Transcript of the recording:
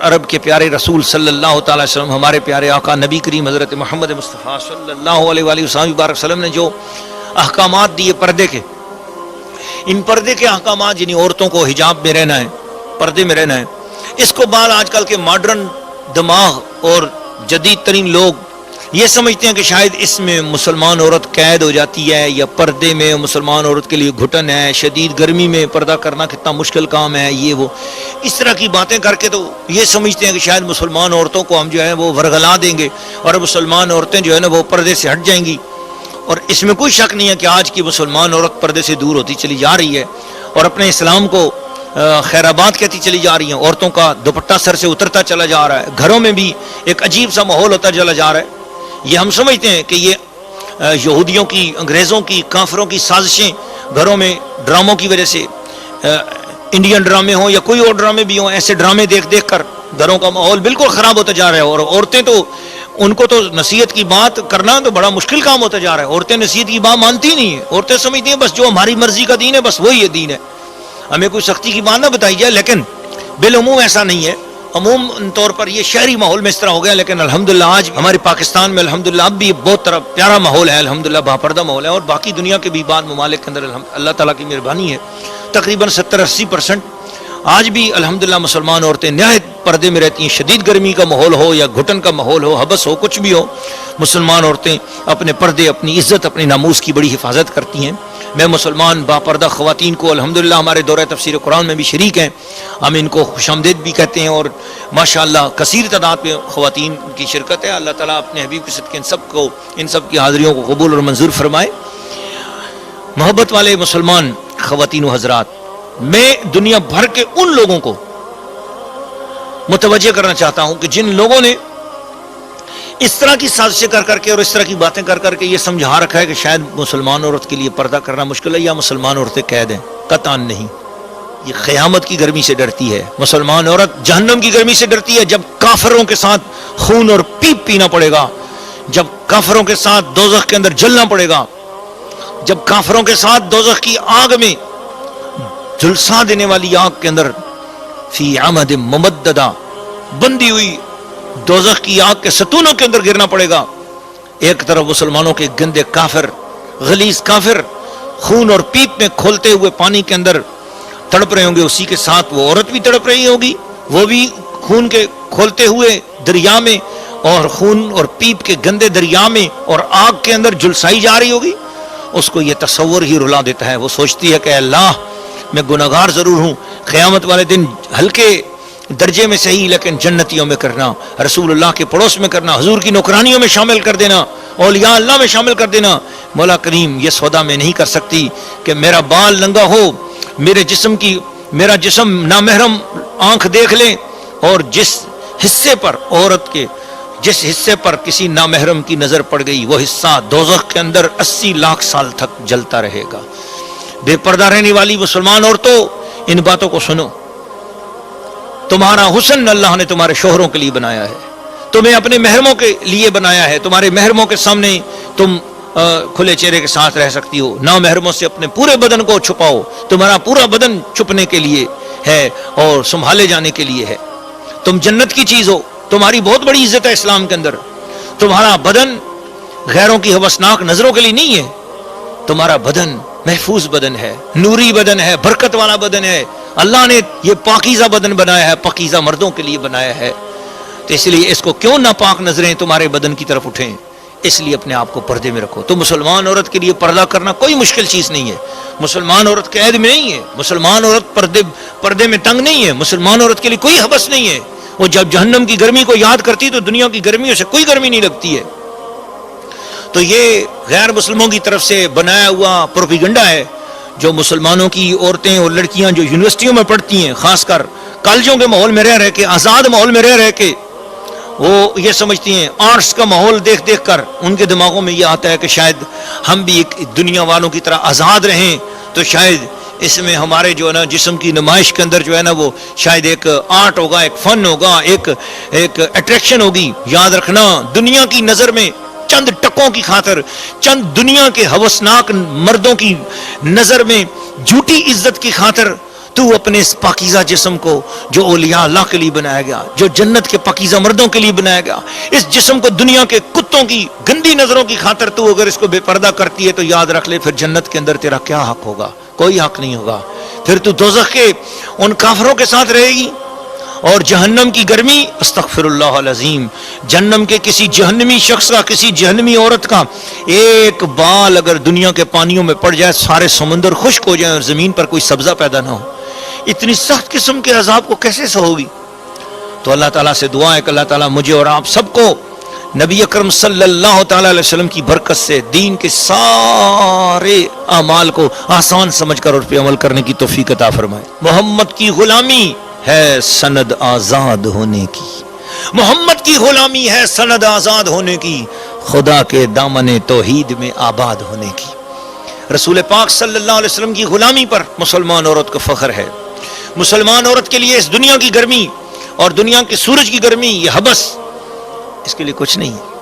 عرب کے پیارے رسول صلی اللہ تعالی وسلم، ہمارے پیارے آقا نبی کریم حضرت محمد مصطفیٰ صلی اللہ علیہ وآلہ وسلم نے جو احکامات دیے پردے کے، ان پردے کے احکامات یعنی عورتوں کو حجاب میں رہنا ہے، پردے میں رہنا ہے، اس کو بعد آج کل کے ماڈرن دماغ اور جدید ترین لوگ یہ سمجھتے ہیں کہ شاید اس میں مسلمان عورت قید ہو جاتی ہے، یا پردے میں مسلمان عورت کے لیے گھٹن ہے، شدید گرمی میں پردہ کرنا کتنا مشکل کام ہے، یہ وہ اس طرح کی باتیں کر کے تو یہ سمجھتے ہیں کہ شاید مسلمان عورتوں کو ہم جو ہے وہ ورغلا دیں گے اور مسلمان عورتیں جو ہے نا وہ پردے سے ہٹ جائیں گی۔ اور اس میں کوئی شک نہیں ہے کہ آج کی مسلمان عورت پردے سے دور ہوتی چلی جا رہی ہے اور اپنے اسلام کو خیرآباد کہتی چلی جا رہی ہیں، عورتوں کا دوپٹہ سر سے اترتا چلا جا رہا ہے، گھروں میں بھی ایک عجیب سا ماحول ہوتا چلا جا رہا ہے۔ یہ ہم سمجھتے ہیں کہ یہ یہودیوں کی، انگریزوں کی، کافروں کی سازشیں، گھروں میں ڈراموں کی وجہ سے، انڈین ڈرامے ہوں یا کوئی اور ڈرامے بھی ہوں، ایسے ڈرامے دیکھ دیکھ کر گھروں کا ماحول بالکل خراب ہوتا جا رہا ہے، اور عورتیں تو ان کو تو نصیحت کی بات کرنا تو بڑا مشکل کام ہوتا جا رہا ہے۔ عورتیں نصیحت کی بات مانتی نہیں ہیں، عورتیں سمجھتی ہیں بس جو ہماری مرضی کا دین ہے بس وہی یہ دین ہے، ہمیں کوئی سختی کی بات نہ بتائی جائے۔ لیکن بالعموم ایسا نہیں ہے، عموم طور پر یہ شہری ماحول میں اس طرح ہو گیا، لیکن الحمدللہ آج ہمارے پاکستان میں الحمدللہ اب بھی بہت پیارا ماحول ہے، الحمدللہ باپردہ ماحول ہے، اور باقی دنیا کے بھی بعض ممالک کے اندر اللہ تعالیٰ کی مہربانی ہے، تقریباً 70-80% آج بھی الحمدللہ مسلمان عورتیں نہایت پردے میں رہتی ہیں، شدید گرمی کا ماحول ہو یا گھٹن کا ماحول ہو، حبس ہو، کچھ بھی ہو، مسلمان عورتیں اپنے پردے، اپنی عزت، اپنے ناموس کی بڑی حفاظت کرتی ہیں۔ میں مسلمان باپردہ خواتین کو الحمدللہ ہمارے دورہ تفسیر قرآن میں بھی شریک ہیں، ہم ان کو خوش آمدید بھی کہتے ہیں، اور ماشاءاللہ کثیر تعداد میں خواتین کی شرکت ہے۔ اللہ تعالیٰ اپنے حبیب کے صدقے ان سب کی حاضریوں کو قبول اور منظور فرمائے۔ محبت والے مسلمان خواتین و حضرات، میں دنیا بھر کے ان لوگوں کو متوجہ کرنا چاہتا ہوں کہ جن لوگوں نے اس طرح کی سازشیں کر کر کے اور اس طرح کی باتیں کر کر کے یہ سمجھا رکھا ہے کہ شاید مسلمان عورت کے لیے پردہ کرنا مشکل ہے یا مسلمان عورتیں قید ہیں، قطعاً نہیں۔ یہ قیامت کی گرمی سے ڈرتی ہے، مسلمان عورت جہنم کی گرمی سے ڈرتی ہے، جب کافروں کے ساتھ خون اور پیپ پینا پڑے گا، جب کافروں کے ساتھ دوزخ کے اندر جلنا پڑے گا، جب کافروں کے ساتھ دوزخ کی آگ میں جھلسا دینے والی آگ کے اندر فی عمد ممددہ بندی ہوئی دوزخ کی آگ کے ستونوں کے اندر گرنا پڑے گا۔ ایک طرف مسلمانوں کے گندے کافر، غلیظ کافر خون اور پیپ میں کھولتے ہوئے پانی کے اندر تڑپ رہے ہوں گے، اسی کے ساتھ وہ عورت بھی تڑپ رہی ہوگی، وہ بھی خون کے کھولتے ہوئے دریا میں اور خون اور پیپ کے گندے دریا میں اور آگ کے اندر جھلسائی جا رہی ہوگی۔ اس کو یہ تصور ہی رلا دیتا ہے، وہ سوچتی ہے کہ اللہ میں گناہگار ضرور ہوں، قیامت والے دن ہلکے درجے میں صحیح لیکن جنتیوں میں کرنا، رسول اللہ کے پڑوس میں کرنا، حضور کی نوکرانیوں میں شامل کر دینا، اولیاء اللہ میں شامل کر دینا۔ مولا کریم یہ سودا میں نہیں کر سکتی کہ میرا بال ننگا ہو، میرا جسم نامحرم آنکھ دیکھ لے، اور جس حصے پر عورت کے جس حصے پر کسی نامحرم کی نظر پڑ گئی وہ حصہ دوزخ کے اندر 80 لاکھ سال تک جلتا رہے گا۔ بے پردہ رہنے والی مسلمان عورتوں، ان باتوں کو سنو، تمہارا حسن اللہ نے تمہارے شوہروں کے لیے بنایا ہے، تمہیں اپنے محرموں کے لیے بنایا ہے، تمہارے محرموں کے سامنے تم کھلے چہرے کے ساتھ رہ سکتی ہو، نامحرموں سے اپنے پورے بدن کو چھپاؤ، تمہارا پورا بدن چھپنے کے لیے ہے اور سنبھالے جانے کے لیے ہے، تم جنت کی چیز ہو، تمہاری بہت بڑی عزت ہے اسلام کے اندر، تمہارا بدن غیروں کی ہوسناک نظروں کے لیے نہیں ہے، تمہارا بدن محفوظ بدن ہے، نوری بدن ہے، برکت والا بدن ہے، اللہ نے یہ پاکیزہ بدن بنایا ہے، پاکیزہ مردوں کے لیے بنایا ہے، تو اس لیے اس کو کیوں ناپاک نظریں تمہارے بدن کی طرف اٹھیں، اس لیے اپنے آپ کو پردے میں رکھو۔ تو مسلمان عورت کے لیے پردہ کرنا کوئی مشکل چیز نہیں ہے، مسلمان عورت قید میں نہیں ہے، مسلمان عورت پردے میں تنگ نہیں ہے، مسلمان عورت کے لیے کوئی حبس نہیں ہے، وہ جب جہنم کی گرمی کو یاد کرتی تو دنیا کی گرمیوں سے کوئی گرمی نہیں لگتی ہے۔ تو یہ غیر مسلموں کی طرف سے بنایا ہوا پروپیگنڈا ہے، جو مسلمانوں کی عورتیں اور لڑکیاں جو یونیورسٹیوں میں پڑھتی ہیں، خاص کر کالجوں کے ماحول میں رہ کے، آزاد ماحول میں رہ کے وہ یہ سمجھتی ہیں، آرٹس کا ماحول دیکھ دیکھ کر ان کے دماغوں میں یہ آتا ہے کہ شاید ہم بھی ایک دنیا والوں کی طرح آزاد رہیں، تو شاید اس میں ہمارے جو ہے نا جسم کی نمائش کے اندر جو ہے نا وہ شاید ایک آرٹ ہوگا، ایک فن ہوگا، ایک اٹریکشن ہوگی۔ یاد رکھنا، دنیا کی نظر میں چند ٹکوں کی خاطر، چند دنیا کے ہوسناک مردوں کی نظر میں جھوٹی عزت کی خاطر تو اپنے اس پاکیزہ جسم کو جو اولیاء اللہ کے لیے بنایا گیا، جو جنت کے پاکیزہ مردوں کے لیے بنایا گیا، اس جسم کو دنیا کے کتوں کی گندی نظروں کی خاطر تو اگر اس کو بے پردہ کرتی ہے تو یاد رکھ لے پھر جنت کے اندر تیرا کیا حق ہوگا؟ کوئی حق نہیں ہوگا. پھر تو دوزخ کے ان کافروں کے ساتھ رہے گی. اور جہنم کی گرمی، استغفر اللہ العظیم، جہنم کے کسی جہنمی شخص کا، کسی جہنمی عورت کا ایک بال اگر دنیا کے پانیوں میں پڑ جائے، سارے سمندر خشک ہو جائیں اور زمین پر کوئی سبزہ پیدا نہ ہو، اتنی سخت قسم کے عذاب کو کیسے سہوگی؟ تو اللہ تعالیٰ سے دعا ہے کہ اللہ تعالیٰ مجھے اور آپ سب کو نبی اکرم صلی اللہ تعالیٰ علیہ وسلم کی برکت سے دین کے سارے اعمال کو آسان سمجھ کر اور پہ عمل کرنے کی توفیق عطا فرمائے. محمد کی غلامی ہے سند آزاد ہونے کی، محمد کی غلامی ہے سند آزاد ہونے کی، خدا کے دامن توحید میں آباد ہونے کی. رسول پاک صلی اللہ علیہ وسلم کی غلامی پر مسلمان عورت کو فخر ہے. مسلمان عورت کے لیے اس دنیا کی گرمی اور دنیا کے سورج کی گرمی، یہ حبس، اس کے لیے کچھ نہیں ہے.